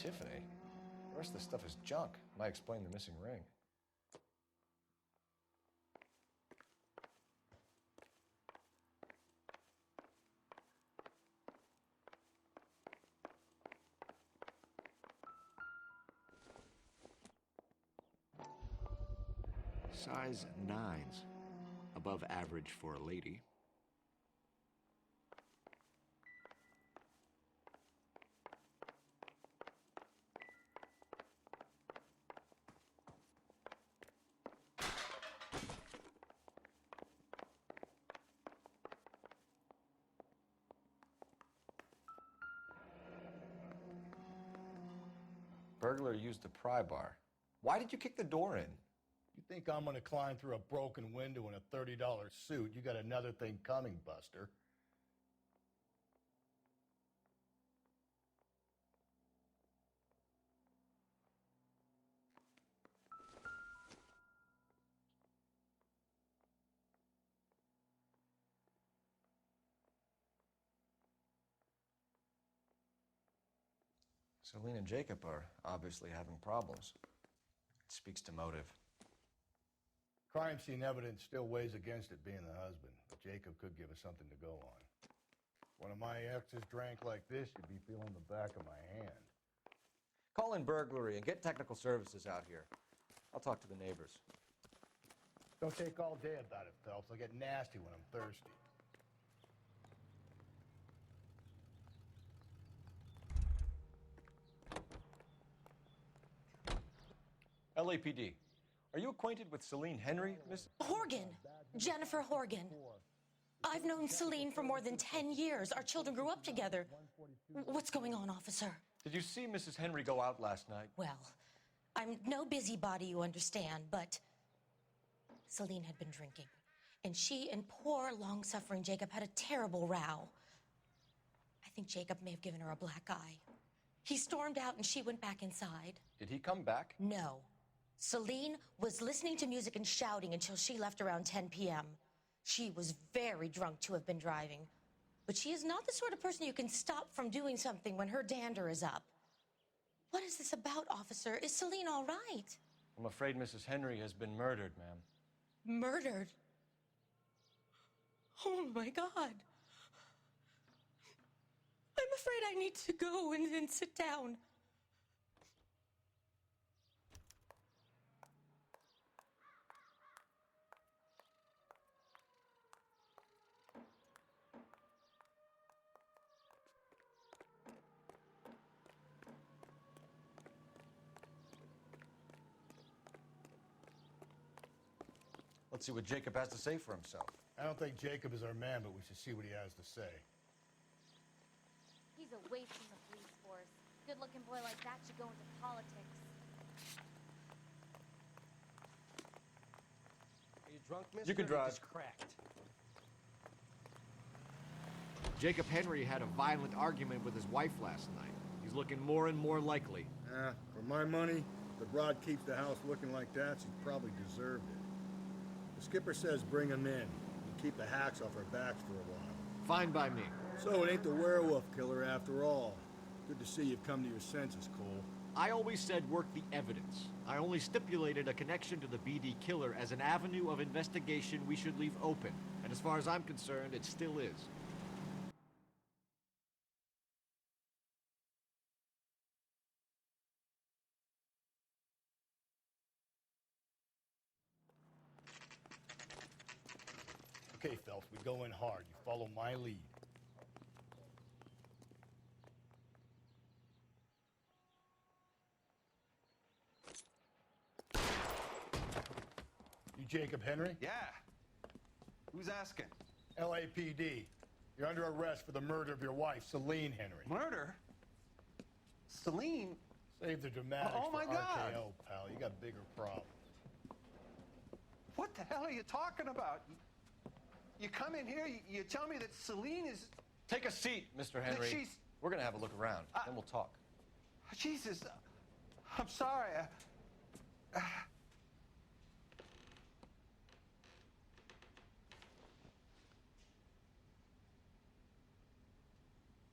Tiffany. The rest of the stuff is junk. Might explain the missing ring. Size 9s. Above average for a lady. Burglar used a pry bar. Why did you kick the door in? You think I'm gonna climb through a broken window in a $30 suit? You got another thing coming, Buster. Celine and Jacob are obviously having problems. It speaks to motive. Crime scene evidence still weighs against it being the husband, but Jacob could give us something to go on. If one of my exes drank like this, you'd be feeling the back of my hand. Call in burglary and get technical services out here. I'll talk to the neighbors. Don't take all day about it, Phelps. I'll get nasty when I'm thirsty. LAPD. Are you acquainted with Celine Henry, Miss? Horgan. Jennifer Horgan. I've known Celine for more than 10 years. Our children grew up together. What's going on, officer? Did you see Mrs. Henry go out last night? Well, I'm no busybody, you understand, but Celine had been drinking. And she and poor, long-suffering Jacob had a terrible row. I think Jacob may have given her a black eye. He stormed out and she went back inside. Did he come back? No. Celine was listening to music and shouting until she left around 10 p.m. She was very drunk to have been driving. But she is not the sort of person you can stop from doing something when her dander is up. What is this about, officer? Is Celine all right? I'm afraid Mrs. Henry has been murdered, ma'am. Murdered? Oh, my God. I'm afraid I need to go and sit down. Let's see what Jacob has to say for himself. I don't think Jacob is our man, but we should see what he has to say. He's a waste in the police force. Good-looking boy like that should go into politics. Are you drunk, mister? You can drive. It's cracked. Jacob Henry had a violent argument with his wife last night. He's looking more and more likely. For my money, if the broad keeps the house looking like that, she probably deserved it. The skipper says bring him in and keep the hacks off our backs for a while. Fine by me. So it ain't the werewolf killer after all. Good to see you've come to your senses, Cole. I always said work the evidence. I only stipulated a connection to the BD killer as an avenue of investigation we should leave open. And as far as I'm concerned, it still is. Okay, Phelps, we go in hard. You follow my lead. You Jacob Henry? Yeah. Who's asking? LAPD. You're under arrest for the murder of your wife, Celine Henry. Murder? Celine? Save the dramatics Oh, my for God. RKO, pal. You got bigger problems. What the hell are you talking about? You come in here, you tell me that Celine is... Take a seat, Mr. Henry. she's- We're gonna have a look around, then we'll talk. Jesus, I'm sorry.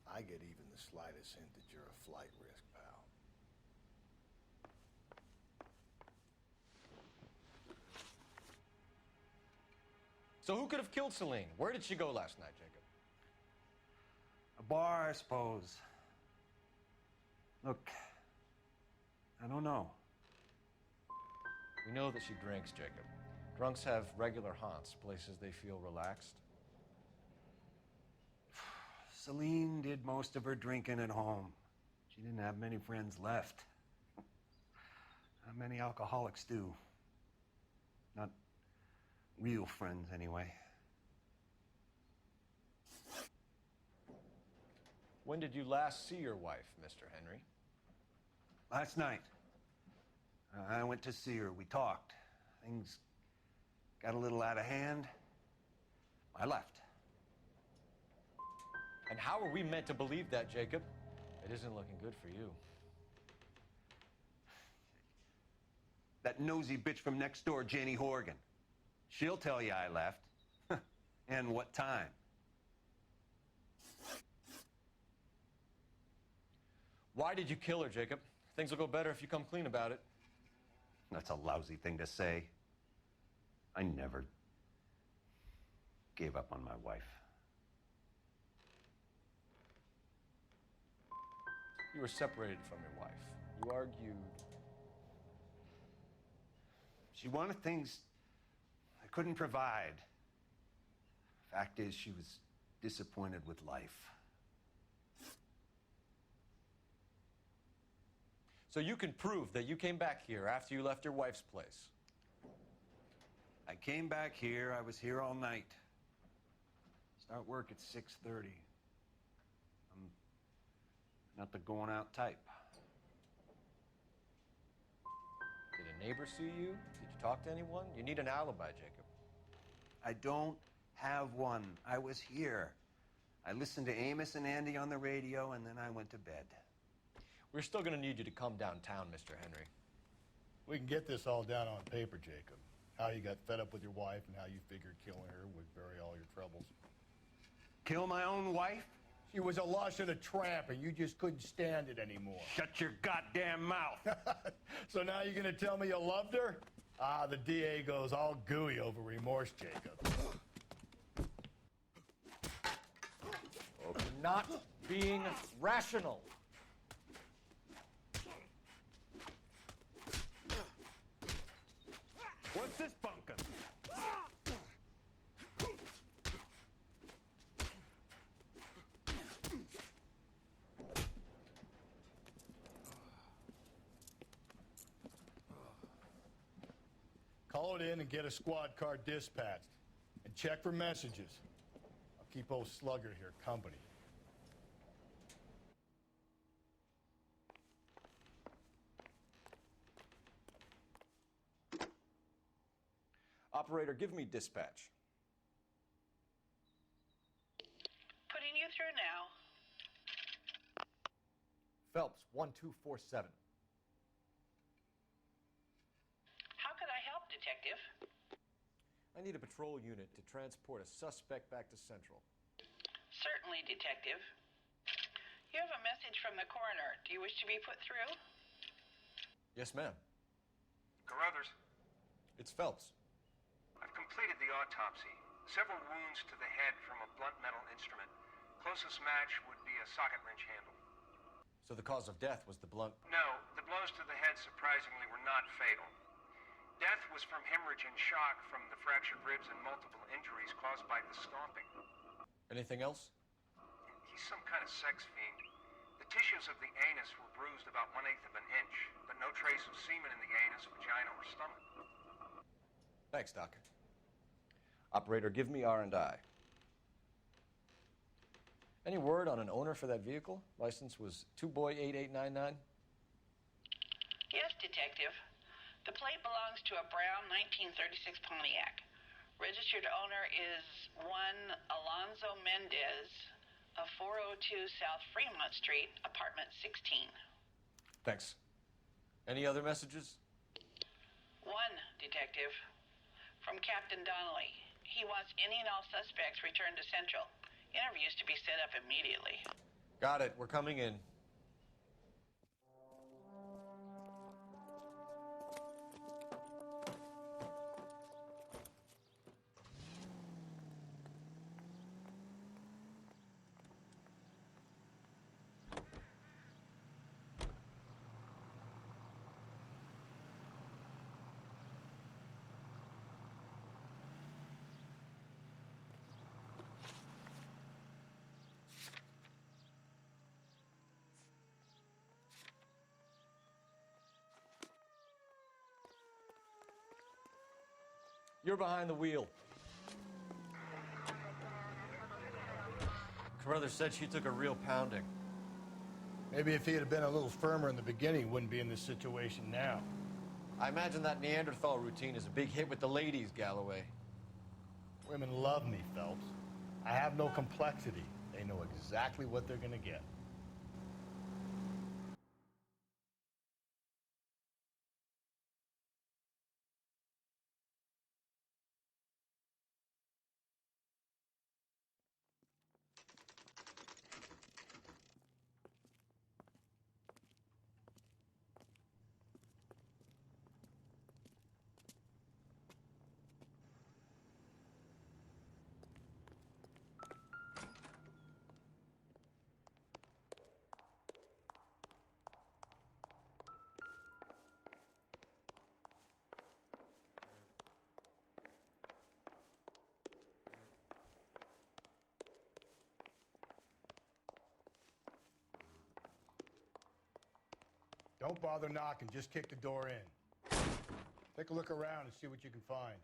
I get even the slightest hint that you're a flight risk, pal. So who could have killed Celine? Where did she go last night, Jacob? A bar, I suppose. Look, I don't know. We know that she drinks, Jacob. Drunks have regular haunts, places they feel relaxed. Celine did most of her drinking at home. She didn't have many friends left. Not many alcoholics do. Not real friends, anyway. When did you last see your wife, Mr. Henry? Last night. I went to see her. We talked. Things got a little out of hand. I left. And how are we meant to believe that, Jacob? It isn't looking good for you. That nosy bitch from next door, Janie Horgan. She'll tell you I left. And what time. Why did you kill her, Jacob? Things will go better if you come clean about it. That's a lousy thing to say. I never gave up on my wife. You were separated from your wife. You argued. She wanted things I couldn't provide. Fact is, she was disappointed with life. So you can prove that you came back here after you left your wife's place. I came back here. I was here all night. Start work at 6:30. I'm not the going out type. Did a neighbor see you? Did you talk to anyone? You need an alibi, Jacob. I don't have one. I was here. I listened to Amos and Andy on the radio, and then I went to bed. We're still going to need you to come downtown, Mr. Henry. We can get this all down on paper, Jacob. How you got fed up with your wife and how you figured killing her would bury all your troubles. Kill my own wife? She was a lush and a tramp, and you just couldn't stand it anymore. Shut your goddamn mouth. So now you're going to tell me you loved her? Ah, the DA goes all gooey over remorse, Jacob. Oh, you're not being rational. What's this bunkum? Call it in and get a squad car dispatched. And check for messages. I'll keep old Slugger here company. Operator, give me dispatch. Putting you through now. Phelps, 1247. How could I help, Detective? I need a patrol unit to transport a suspect back to Central. Certainly, Detective. You have a message from the coroner. Do you wish to be put through? Yes, ma'am. Carruthers, It's Phelps. I've completed the autopsy. Several wounds to the head from a blunt metal instrument. Closest match would be a socket wrench handle. So the cause of death was the blunt. No, the blows to the head surprisingly were not fatal. Death was from hemorrhage and shock from the fractured ribs and multiple injuries caused by the stomping. Anything else? He's some kind of sex fiend. The tissues of the anus were bruised about 1/8 of an inch, but no trace of semen in the anus, vagina, or stomach. Thanks, Doc. Operator, give me R&I. Any word on an owner for that vehicle? License was 2boy8899. Yes, Detective. The plate belongs to a brown 1936 Pontiac. Registered owner is one Alonzo Mendez of 402 South Fremont Street, apartment 16. Thanks. Any other messages? One, Detective. From Captain Donnelly. He wants any and all suspects returned to Central. Interviews to be set up immediately. Got it. We're coming in. You're behind the wheel. Carruthers said she took a real pounding. Maybe if he had been a little firmer in the beginning, he wouldn't be in this situation now. I imagine that Neanderthal routine is a big hit with the ladies, Galloway. Women love me, Phelps. I have no complexity. They know exactly what they're gonna get. Don't bother knocking, just kick the door in. Take a look around and see what you can find.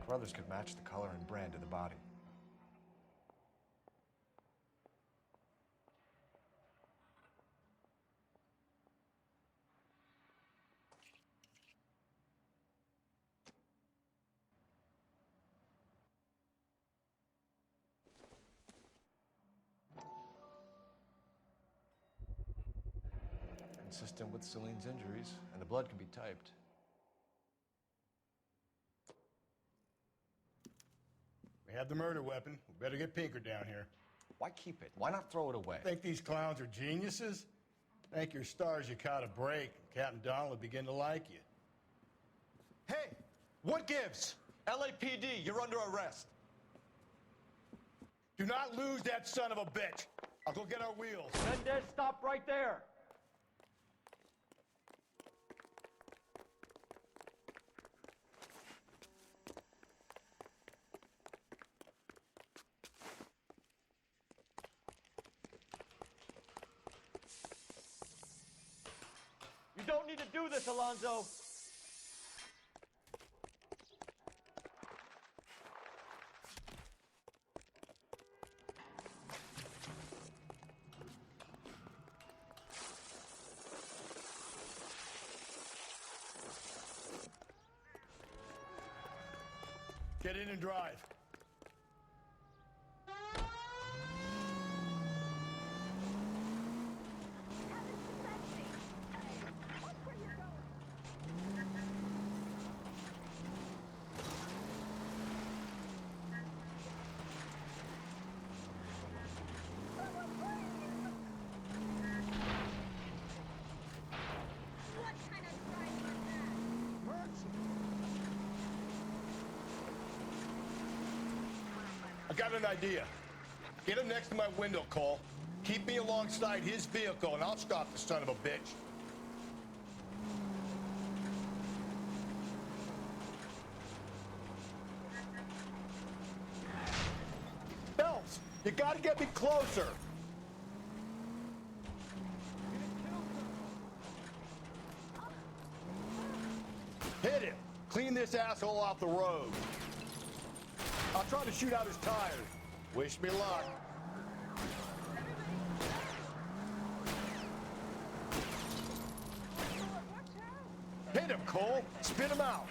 Carruthers could match the color and brand of the body. Consistent with Celine's injuries, and the blood can be typed. We have the murder weapon. We better get Pinker down here. Why keep it? Why not throw it away? Think these clowns are geniuses? Thank your stars you caught a break. Captain Donald will begin to like you. Hey, what gives? LAPD, you're under arrest. Do not lose that son of a bitch. I'll go get our wheels. Mendez, stop right there. You don't need to do this, Alonzo. Get in and drive. I got an idea. Get him next to my window, Cole. Keep me alongside his vehicle, and I'll stop the son of a bitch. Phelps, you gotta get me closer. Hit him. Clean this asshole off the road. I'll try to shoot out his tires. Wish me luck. Hit him, Cole. Spit him out.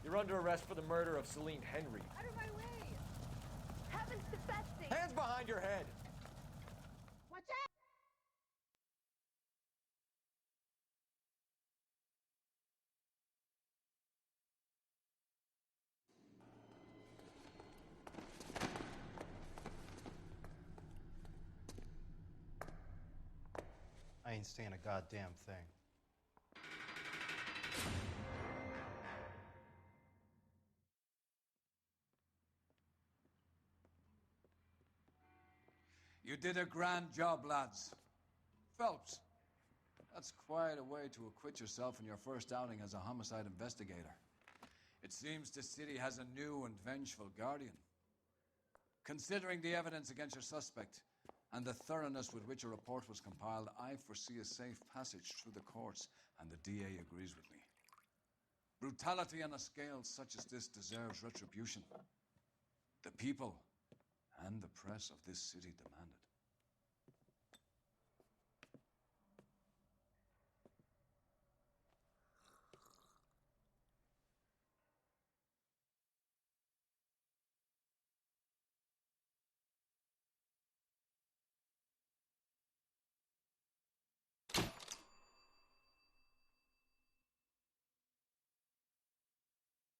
You're under arrest for the murder of Celine Henry. Out of my way! Heavens to Betsy! Hands behind your head! Watch out! I ain't saying a goddamn thing. You did a grand job, lads. Phelps, that's quite a way to acquit yourself in your first outing as a homicide investigator. It seems the city has a new and vengeful guardian. Considering the evidence against your suspect and the thoroughness with which a report was compiled, I foresee a safe passage through the courts, and the DA agrees with me. Brutality on a scale such as this deserves retribution. The people and the press of this city demand it.